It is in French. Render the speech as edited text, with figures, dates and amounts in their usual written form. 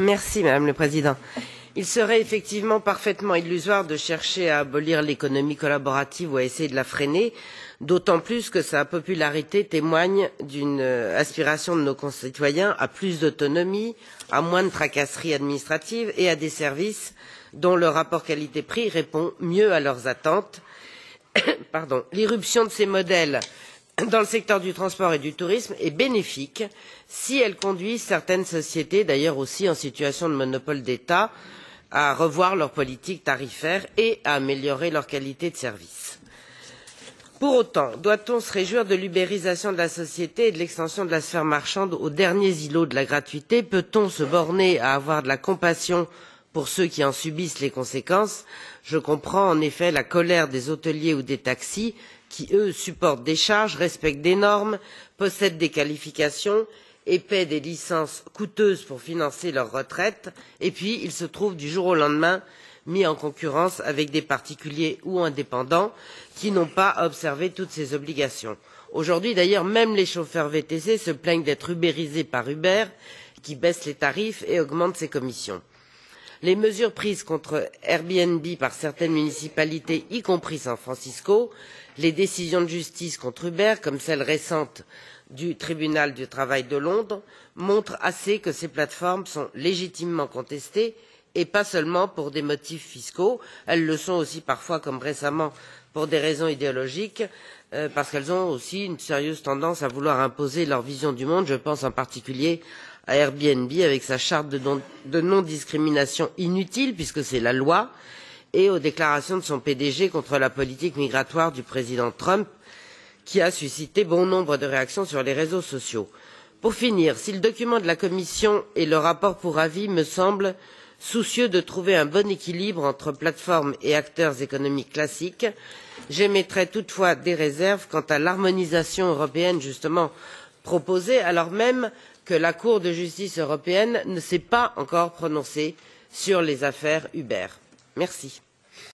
Madame la Présidente. Il serait effectivement parfaitement illusoire de chercher à abolir l'économie collaborative ou à essayer de la freiner, d'autant plus que sa popularité témoigne d'une aspiration de nos concitoyens à plus d'autonomie, à moins de tracasseries administratives et à des services dont le rapport qualité-prix répond mieux à leurs attentes. L'irruption de ces modèles dans le secteur du transport et du tourisme est bénéfique si elle conduit certaines sociétés, d'ailleurs aussi en situation de monopole d'État, à revoir leur politique tarifaire et à améliorer leur qualité de service. Pour autant, doit-on se réjouir de l'ubérisation de la société et de l'extension de la sphère marchande aux derniers îlots de la gratuité? Peut-on se borner à avoir de la compassion pour ceux qui en subissent les conséquences? Je comprends en effet la colère des hôteliers ou des taxis qui, eux, supportent des charges, respectent des normes, possèdent des qualifications et paient des licences coûteuses pour financer leur retraite, et puis ils se trouvent du jour au lendemain mis en concurrence avec des particuliers ou indépendants qui n'ont pas observé toutes ces obligations. Aujourd'hui d'ailleurs, même les chauffeurs VTC se plaignent d'être ubérisés par Uber, qui baisse les tarifs et augmente ses commissions. Les mesures prises contre Airbnb par certaines municipalités, y compris San Francisco, les décisions de justice contre Uber, comme celle récente du tribunal du travail de Londres, montrent assez que ces plateformes sont légitimement contestées et pas seulement pour des motifs fiscaux. Elles le sont aussi parfois, comme récemment, pour des raisons idéologiques, parce qu'elles ont aussi une sérieuse tendance à vouloir imposer leur vision du monde. Je pense en particulier à Airbnb avec sa charte de non-discrimination inutile, puisque c'est la loi, et aux déclarations de son PDG contre la politique migratoire du président Trump, qui a suscité bon nombre de réactions sur les réseaux sociaux. Pour finir, si le document de la Commission et le rapport pour avis me semblent soucieux de trouver un bon équilibre entre plateformes et acteurs économiques classiques, j'émettrai toutefois des réserves quant à l'harmonisation européenne justement proposée, alors même que la Cour de justice européenne ne s'est pas encore prononcée sur les affaires Uber. Merci.